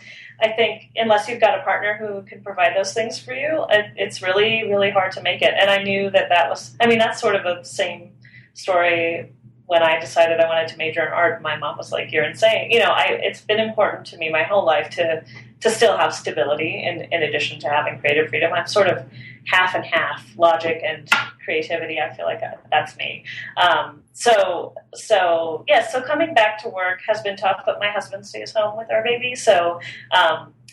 think unless you've got a partner who can provide those things for you, it's really, really hard to make it. And I knew that was, that's sort of the same story when I decided I wanted to major in art. My mom was like, "You're insane." It's been important to me my whole life to still have stability in addition to having creative freedom. I'm sort of half and half, logic and creativity. I feel like that's me. So coming back to work has been tough, but my husband stays home with our baby. So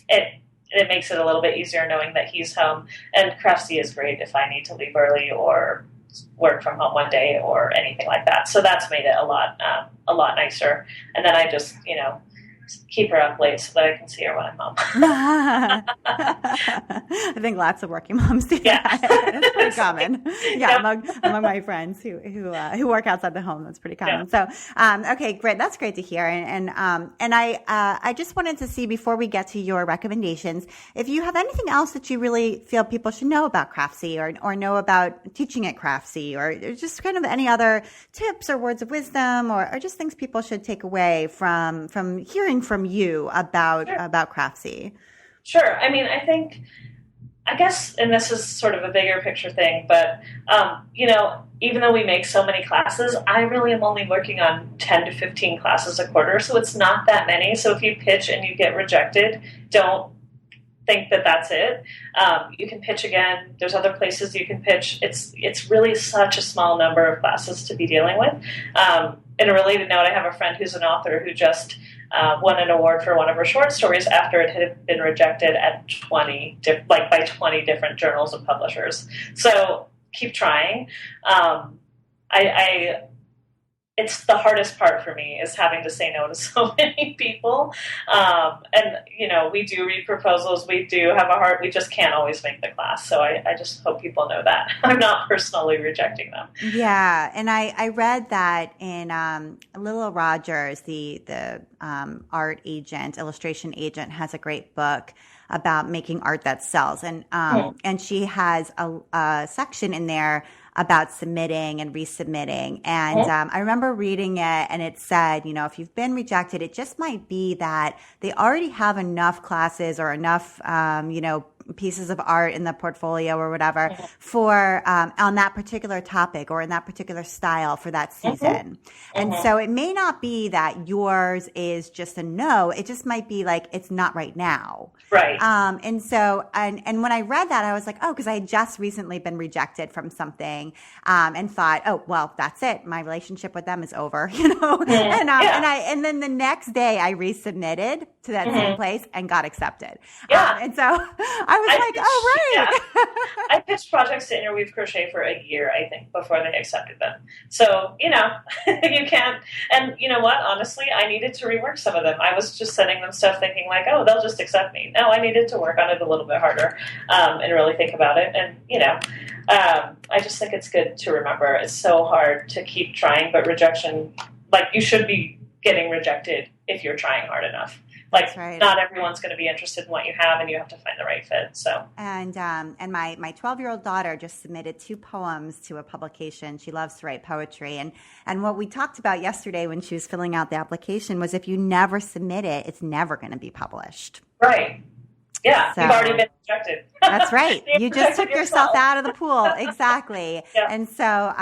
it makes it a little bit easier knowing that he's home. And Craftsy is great if I need to leave early or work from home one day or anything like that. So that's made it a lot nicer. And then I just, keep her up late so that I can see her when I'm home.
I think lots of working moms do that. It's pretty common. Yeah, among my friends who work outside the home, that's pretty common. Yeah. So, okay, great. That's great to hear. And I just wanted to see, before we get to your recommendations, if you have anything else that you really feel people should know about Craftsy or know about teaching at Craftsy, or just kind of any other tips or words of wisdom or just things people should take away from hearing from you about Craftsy.
Sure. I guess, and this is sort of a bigger picture thing, but, even though we make so many classes, I really am only working on 10 to 15 classes a quarter, so it's not that many. So if you pitch and you get rejected, don't think that that's it. You can pitch again. There's other places you can pitch. It's really such a small number of classes to be dealing with. In a related note, I have a friend who's an author who just won an award for one of her short stories after it had been rejected at by 20 different journals and publishers. So keep trying. It's the hardest part for me, is having to say no to so many people. We do read proposals. We do have a heart. We just can't always make the class. So I just hope people know that. I'm not personally rejecting them.
Yeah. And I read that in Lila Rogers, the art agent, illustration agent, has a great book about making art that sells. And she has a section in there about submitting and resubmitting. And I remember reading it, and it said, if you've been rejected, it just might be that they already have enough classes or enough, pieces of art in the portfolio or whatever for on that particular topic or in that particular style for that season. And so it may not be that yours is just a no. It just might be like, it's not right now.
Right.
And so, and when I read that, I was like, because I had just recently been rejected from something, and thought, oh, well, that's it. My relationship with them is over, And then the next day I resubmitted to that same place and got accepted.
Yeah.
And so I was
I pitched projects to Interweave Crochet for a year, I think, before they accepted them. So, you can't, and you know what, honestly, I needed to rework some of them. I was just sending them stuff thinking like, oh, they'll just accept me. No, I needed to work on it a little bit harder and really think about it. And, I just think it's good to remember it's so hard to keep trying, but rejection, like you should be getting rejected if you're trying hard enough. Like not everyone's going to be interested in what you have, and you have to find the right fit. So
and my 12-year-old daughter just submitted 2 poems to a publication. She loves to write poetry, and what we talked about yesterday when she was filling out the application was if you never submit it, it's never going to be published.
Right. Yeah, so, you've already been rejected.
That's right. You just took yourself out of the pool. Exactly.
Yeah.
And so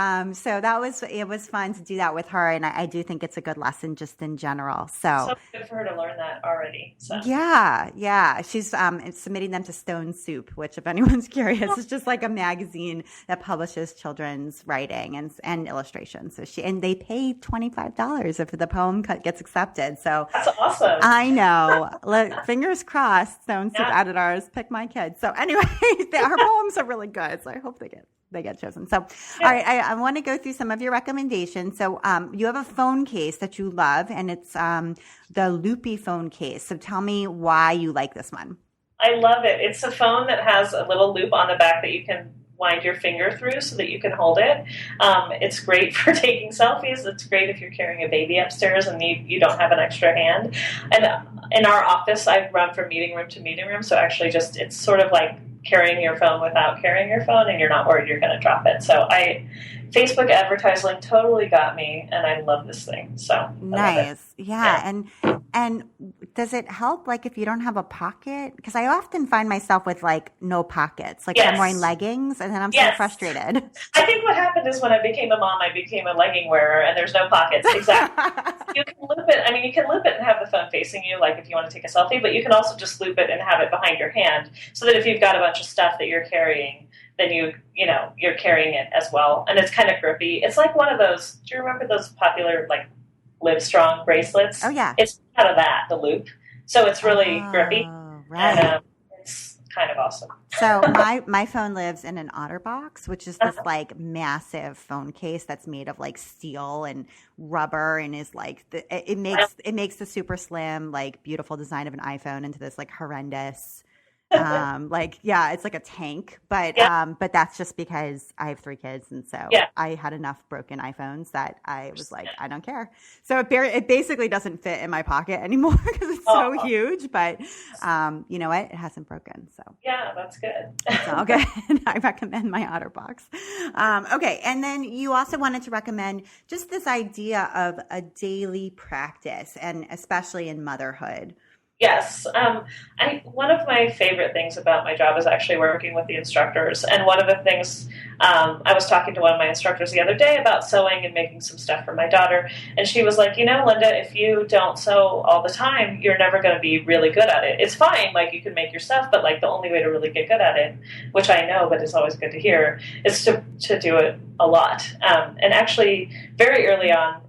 it was fun to do that with her, and I do think it's a good lesson just in general. So
good for her to learn that already. So.
Yeah. She's submitting them to Stone Soup, which, if anyone's curious, is just like a magazine that publishes children's writing and illustrations. So they pay $25 if the poem gets accepted. So
that's awesome.
I know. Fingers crossed. Stone Soup editors pick my kids. So anyway, her poems are really good. So I hope they get chosen. So, all right, I want to go through some of your recommendations. So you have a phone case that you love, and it's the loopy phone case. So tell me why you like this one.
I love it. It's a phone that has a little loop on the back that you can wind your finger through so that you can hold it. It's great for taking selfies. It's great if you're carrying a baby upstairs and you don't have an extra hand. And in our office, I run from meeting room to meeting room. So actually it's sort of like carrying your phone without carrying your phone, and you're not worried you're going to drop it. So Facebook advertising totally got me, and I love this thing. So
nice. Yeah. And does it help, like, if you don't have a pocket? Because I often find myself with, like, no pockets. Like, I'm wearing leggings, and then I'm so frustrated.
I think what happened is when I became a mom, I became a legging wearer, and there's no pockets. Exactly. You can loop it. I mean, you can loop it and have the phone facing you, like, if you want to take a selfie, but you can also just loop it and have it behind your hand so that if you've got a bunch of stuff that you're carrying, then you're carrying it as well. And it's kind of grippy. It's like one of those, do you remember those popular, like, Live Strong bracelets?
Oh, yeah.
It's out of that, the loop. So it's really grippy.
Right.
And it's kind of awesome.
So my phone lives in an OtterBox, which is this like massive phone case that's made of like steel and rubber, and is like it makes the super slim, like beautiful design of an iPhone into this like horrendous it's like a tank, but that's just because I have 3 kids, and so I had enough broken iPhones that I was like, I don't care. So it basically doesn't fit in my pocket anymore because it's so huge. But you know what? It hasn't broken. So
yeah, that's good.
That's all good. I recommend my OtterBox. Okay, and then you also wanted to recommend just this idea of a daily practice, and especially in motherhood.
Yes. One of my favorite things about my job is actually working with the instructors. And one of the things, I was talking to one of my instructors the other day about sewing and making some stuff for my daughter. And she was like, Linda, if you don't sew all the time, you're never going to be really good at it. It's fine. Like, you can make your stuff, but like the only way to really get good at it, which I know, but it's always good to hear, is to do it a lot. And actually very early on,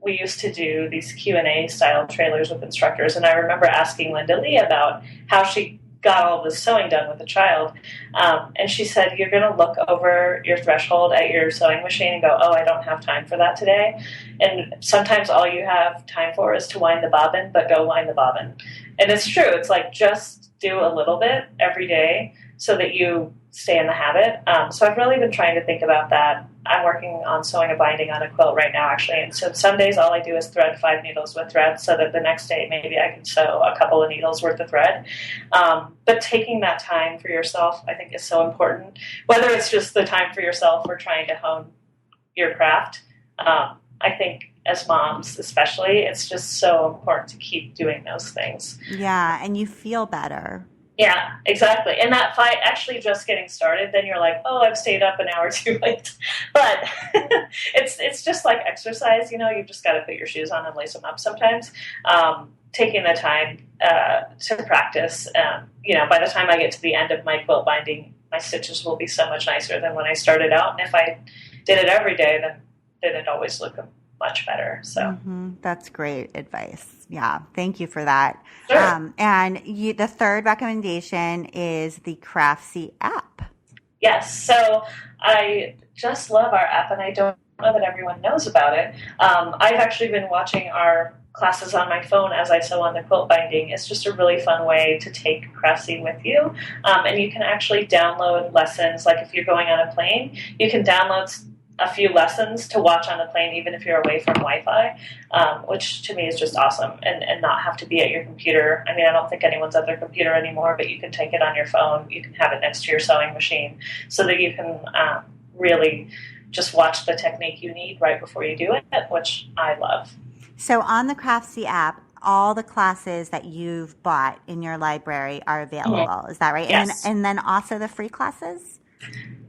we used to do these Q&A style trailers with instructors, and I remember asking Linda Lee about how she got all this sewing done with a child, and she said, you're going to look over your threshold at your sewing machine and go, oh, I don't have time for that today. And sometimes all you have time for is to wind the bobbin, but go wind the bobbin. And it's true. It's like, just do a little bit every day so that you stay in the habit. So I've really been trying to think about that. I'm working on sewing a binding on a quilt right now, actually. And so some days all I do is thread 5 needles with thread so that the next day maybe I can sew a couple of needles worth of thread. But taking that time for yourself, I think, is so important. Whether it's just the time for yourself or trying to hone your craft, I think as moms especially, it's just so important to keep doing those things.
Yeah, and you feel better.
Yeah, exactly. And that fight actually just getting started, then you're like, oh, I've stayed up an hour too late. But it's just like exercise, you've just got to put your shoes on and lace them up sometimes. Taking the time to practice, by the time I get to the end of my quilt binding, my stitches will be so much nicer than when I started out. And if I did it every day, then it'd always look a much better. So
That's great advice. Yeah. Thank you for that.
Sure.
And the third recommendation is the Craftsy app.
Yes. So I just love our app, and I don't know that everyone knows about it. I've actually been watching our classes on my phone as I sew on the quilt binding. It's just a really fun way to take Craftsy with you. And you can actually download lessons. Like if you're going on a plane, you can download a few lessons to watch on the plane, even if you're away from Wi-Fi, which to me is just awesome, and not have to be at your computer. I mean, I don't think anyone's at their computer anymore, but you can take it on your phone. You can have it next to your sewing machine so that you can really just watch the technique you need right before you do it, which I love.
So on the Craftsy app, all the classes that you've bought in your library are available. Is that right?
Yes.
And then also the free classes?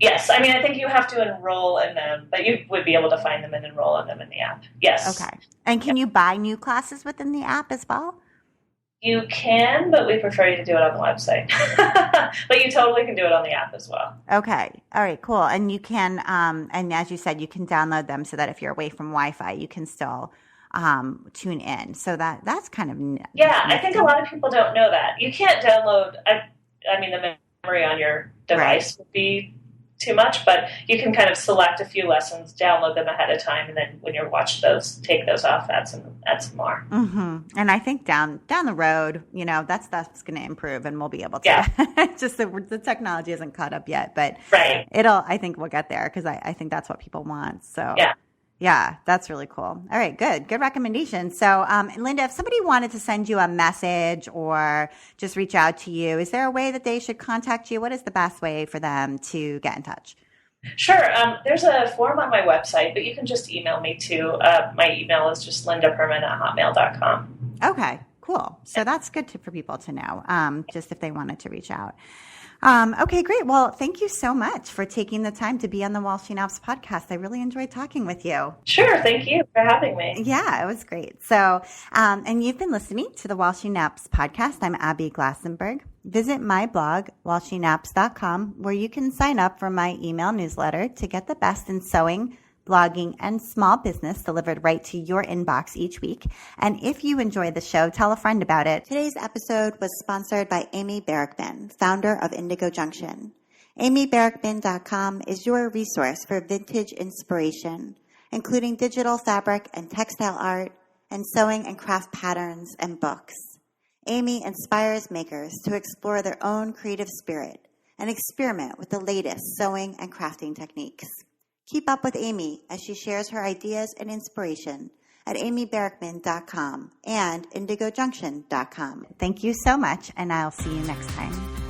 Yes. I mean, I think you have to enroll in them, but you would be able to find them and enroll in them in the app. Yes.
Okay. And can you buy new classes within the app as well?
You can, but we prefer you to do it on the website. But you totally can do it on the app as well.
Okay. All right, cool. And you can, and as you said, you can download them so that if you're away from Wi-Fi, you can still tune in. So that's kind of
yeah. I think a lot of people don't know that you can't download. I mean, the memory on your device would be too much, but you can kind of select a few lessons, download them ahead of time, and then when you watch those, take those off, add some more.
And I think down the road, that stuff's going to improve, and we'll be able to. Yeah. Just the technology isn't caught up yet, but
right.
I think we'll get there because I think that's what people want. So yeah, that's really cool. All right, good recommendation. So, Linda, if somebody wanted to send you a message or just reach out to you, is there a way that they should contact you? What is the best way for them to get in touch?
Sure. There's a form on my website, but you can just email me too. My email is just lindapermann@hotmail.com.
Okay, cool. So that's good for people to know, just if they wanted to reach out. Okay, great. Well, thank you so much for taking the time to be on the While She Naps podcast. I really enjoyed talking with you.
Sure. Thank you for having me.
Yeah, it was great. So, and you've been listening to the While She Naps podcast. I'm Abby Glassenberg. Visit my blog, whileshenaps.com, where you can sign up for my email newsletter to get the best in sewing, blogging, and small business delivered right to your inbox each week. And if you enjoyed the show, tell a friend about it. Today's episode was sponsored by Amy Berrickman, founder of Indigo Junction. AmyBerrickman.com is your resource for vintage inspiration, including digital fabric and textile art, and sewing and craft patterns and books. Amy inspires makers to explore their own creative spirit and experiment with the latest sewing and crafting techniques. Keep up with Amy as she shares her ideas and inspiration at amyberrickman.com and indigojunction.com. Thank you so much, and I'll see you next time.